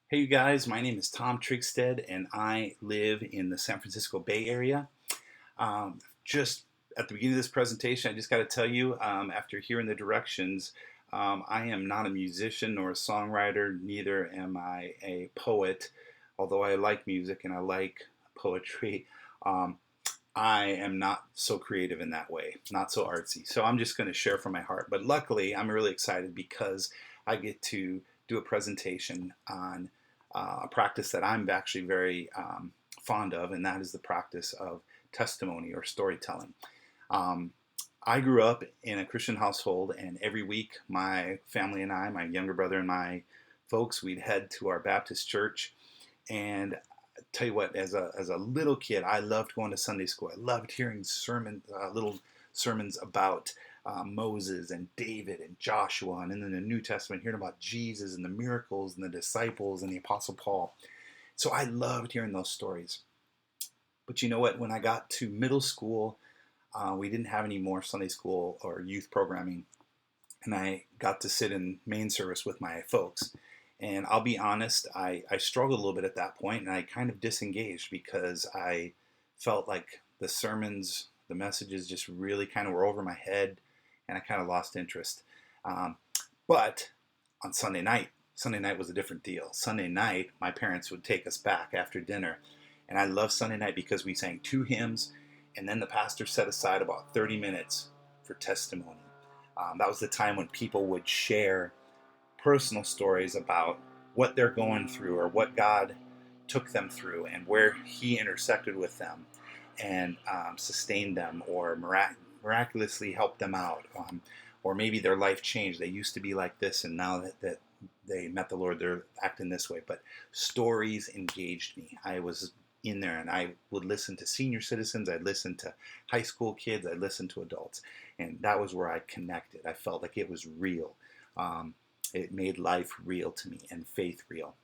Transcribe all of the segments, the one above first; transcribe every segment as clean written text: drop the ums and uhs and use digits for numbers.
Hey, you guys, my name is Tom Trigstead, and I live in the San Francisco Bay Area. Just at the beginning of this presentation, I just got to tell you, after hearing the directions, I am not a musician nor a songwriter, neither am I a poet, although I like music and I like poetry. Um, I am not so creative in that way, not so artsy. So I'm just going to share from my heart. But luckily, I'm really excited because I get to do a presentation on a practice that I'm actually very fond of, and that is the practice of testimony or storytelling. Um, I grew up in a Christian household, and every week, my family and I, my younger brother and my folks, we'd head to our Baptist church. And tell you what, as a little kid, I loved going to Sunday school. I loved hearing little sermons about Moses and David and Joshua, and then in the New Testament, hearing about Jesus and the miracles and the disciples and the Apostle Paul. So I loved hearing those stories. But you know what? When I got to middle school, we didn't have any more Sunday school or youth programming, and I got to sit in main service with my folks. And I'll be honest, I struggled a little bit at that point, and I kind of disengaged because I felt like the sermons, the messages just really kind of were over my head, and I kind of lost interest. Um, but on Sunday night was a different deal. Sunday night, my parents would take us back after dinner, and I love Sunday night because we sang two hymns, and then the pastor set aside about 30 minutes for testimony. That was the time when people would share personal stories about what they're going through or what God took them through and where He intersected with them and sustained them or miraculously helped them out. Or maybe their life changed. They used to be like this, and now that they met the Lord, they're acting this way. But stories engaged me. I was in there, and I would listen to senior citizens. I'd listen to high school kids. I'd listen to adults, and that was where I connected. I felt like it was real. Um, it made life real to me and faith real.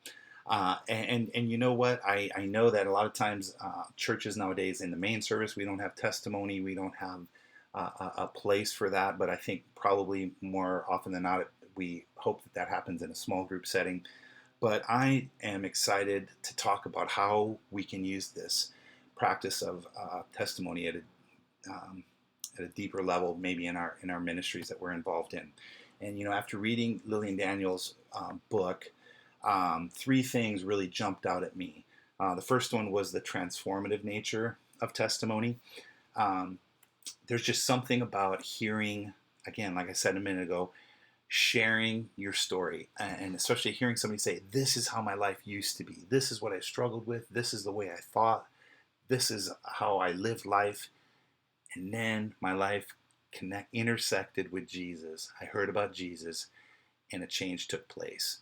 And you know what? I know that a lot of times churches nowadays in the main service, we don't have testimony, we don't have a place for that. But I think probably more often than not, we hope that that happens in a small group setting. But I am excited to talk about how we can use this practice of testimony at a deeper level, maybe in our ministries that we're involved in. And you know, after reading Lillian Daniels' book, three things really jumped out at me. The first one was the transformative nature of testimony. Um, there's just something about hearing, again, like I said a minute ago, sharing your story, and especially hearing somebody say, "This is how my life used to be. This is what I struggled with. This is the way I thought. This is how I lived life." And then my life intersected with Jesus. I heard about Jesus, and a change took place.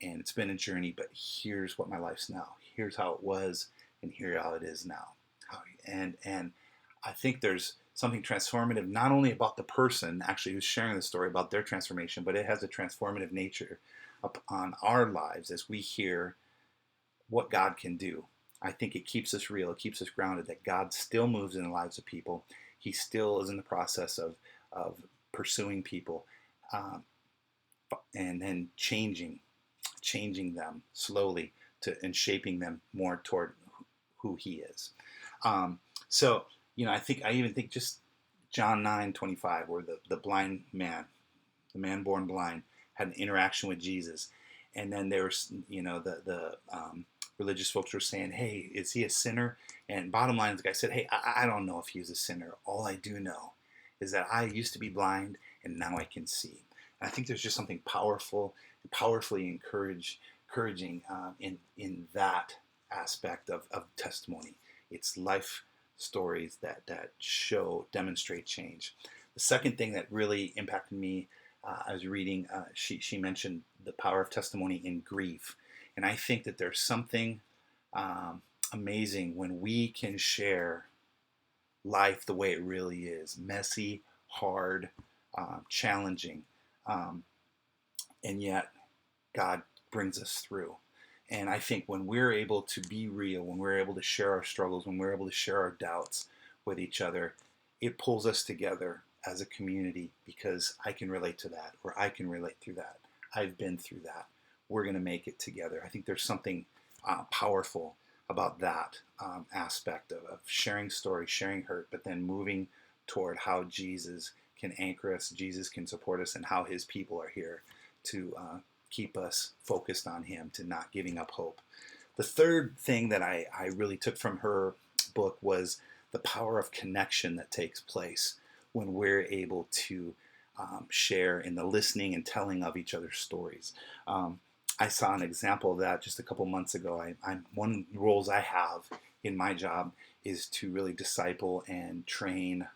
And it's been a journey, but here's what my life's now. Here's how it was, and here how it is now. And I think there's something transformative not only about the person actually who's sharing the story about their transformation, but it has a transformative nature upon our lives as we hear what God can do. I think it keeps us real, it keeps us grounded that God still moves in the lives of people. He still is in the process of pursuing people, um, and then changing them slowly and shaping them more toward who He is. Um, so, you know, I even think just John 9:25, where the blind man, the man born blind, had an interaction with Jesus. And then there was, you know, the religious folks were saying, "Hey, is he a sinner?" And bottom line is, the guy said, "Hey, I don't know if he's a sinner. All I do know is that I used to be blind and now I can see." And I think there's just something powerful, powerfully encouraging in that aspect of testimony. It's life stories that demonstrate change. The second thing that really impacted me, I was reading, she mentioned the power of testimony in grief. And I think that there's something amazing when we can share life the way it really is, messy, hard, challenging, um, and yet God brings us through. And I think when we're able to be real, when we're able to share our struggles, when we're able to share our doubts with each other, it pulls us together as a community because I can relate to that, or I can relate through that. I've been through that. we're going to make it together. I think there's something powerful about that aspect of sharing stories, sharing hurt, but then moving toward how Jesus can anchor us, Jesus can support us, and how his people are here to keep us focused on him, to not giving up hope. The third thing that I really took from her book was the power of connection that takes place when we're able to share in the listening and telling of each other's stories. I saw an example of that just a couple months ago. One of the roles I have in my job is to really disciple and train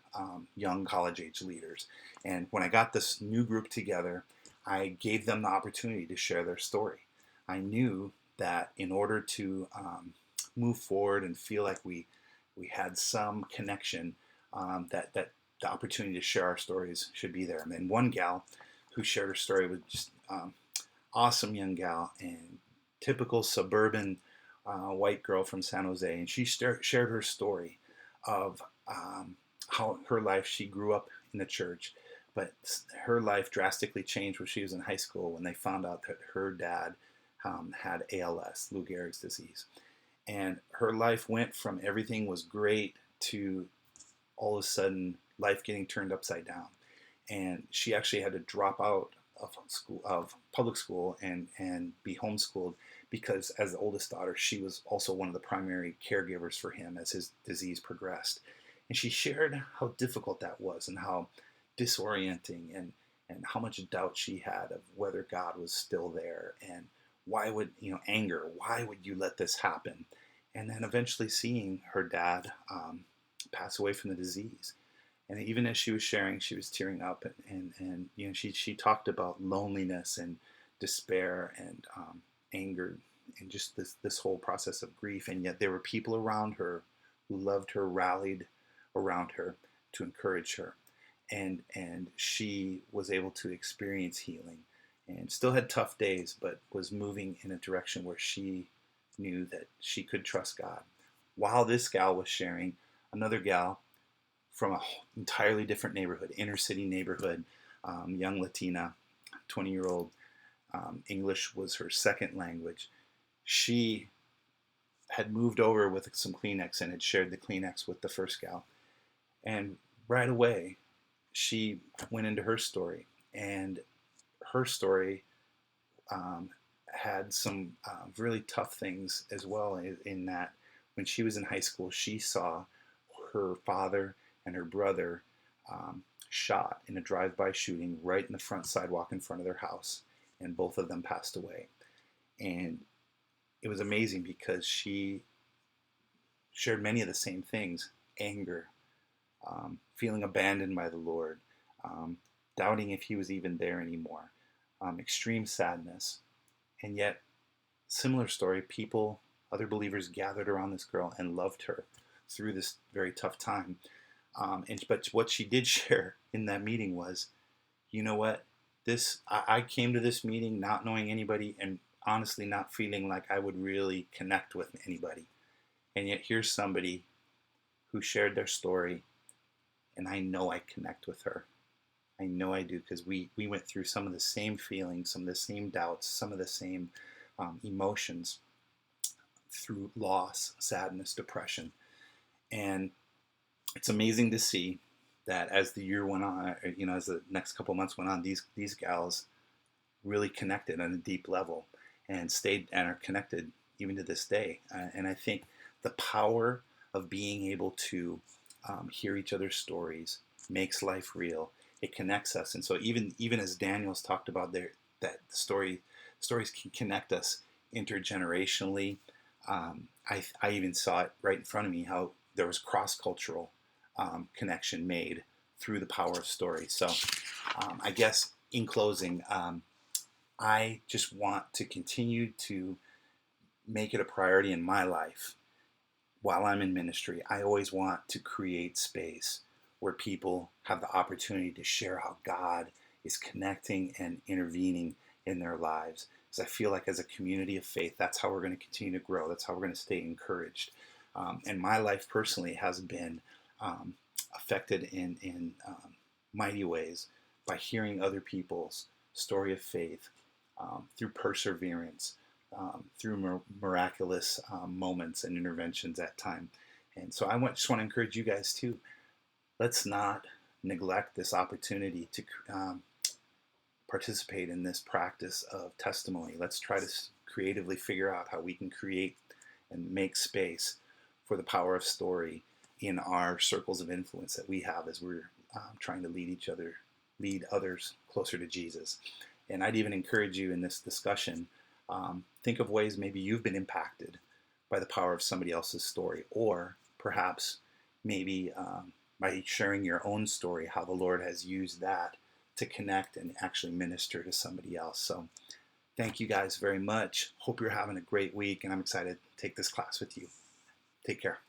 young college-age leaders. And when I got this new group together, I gave them the opportunity to share their story. I knew that in order to move forward and feel like we had some connection, that the opportunity to share our stories should be there. And then one gal who shared her story was just awesome young gal and typical suburban white girl from San Jose, and she shared her story of how her life, she grew up in the church, but her life drastically changed when she was in high school when they found out that her dad had ALS, Lou Gehrig's disease. And her life went from everything was great to all of a sudden life getting turned upside down. And she actually had to drop out of public school and be homeschooled because as the oldest daughter, she was also one of the primary caregivers for him as his disease progressed. And she shared how difficult that was and how disorienting and how much doubt she had of whether God was still there and why would, anger, why would you let this happen? And then eventually seeing her dad pass away from the disease. And even as she was sharing, she was tearing up, and she talked about loneliness and despair and anger and just this whole process of grief. And yet there were people around her who loved her, rallied around her to encourage her, and she was able to experience healing, and still had tough days, but was moving in a direction where she knew that she could trust God. While this gal was sharing, another gal from an entirely different neighborhood, inner city neighborhood, young Latina, 20-year-old, English was her second language. She had moved over with some Kleenex and had shared the Kleenex with the first gal. And right away, she went into her story. And her story had some really tough things as well, in that when she was in high school, she saw her father and her brother shot in a drive-by shooting right in the front sidewalk in front of their house, and both of them passed away. And it was amazing because she shared many of the same things: anger, feeling abandoned by the Lord, doubting if he was even there anymore, extreme sadness. And yet, similar story, people, other believers gathered around this girl and loved her through this very tough time. But what she did share in that meeting was, you know what, I came to this meeting not knowing anybody and honestly not feeling like I would really connect with anybody. And yet here's somebody who shared their story, and I know I connect with her. I know I do, because we went through some of the same feelings, some of the same doubts, some of the same emotions through loss, sadness, depression. And it's amazing to see that as the year went on, as the next couple months went on, these gals really connected on a deep level and stayed and are connected even to this day. And I think the power of being able to hear each other's stories makes life real. It connects us. And so even as Daniel's talked about that stories can connect us intergenerationally. I even saw it right in front of me, how there was cross-cultural connection made through the power of story. So I guess in closing, I just want to continue to make it a priority in my life while I'm in ministry. I always want to create space where people have the opportunity to share how God is connecting and intervening in their lives. Because I feel like as a community of faith, that's how we're going to continue to grow. That's how we're going to stay encouraged. And my life personally has been affected in mighty ways by hearing other people's story of faith, through perseverance, through miraculous moments and interventions at time. And so just want to encourage you guys too. Let's not neglect this opportunity to participate in this practice of testimony. Let's try to creatively figure out how we can create and make space for the power of story in our circles of influence that we have as we're trying to lead others closer to Jesus. And I'd even encourage you in this discussion, think of ways maybe you've been impacted by the power of somebody else's story, or perhaps maybe by sharing your own story, how the Lord has used that to connect and actually minister to somebody else. So thank you guys very much. Hope you're having a great week, and I'm excited to take this class with you. Take care.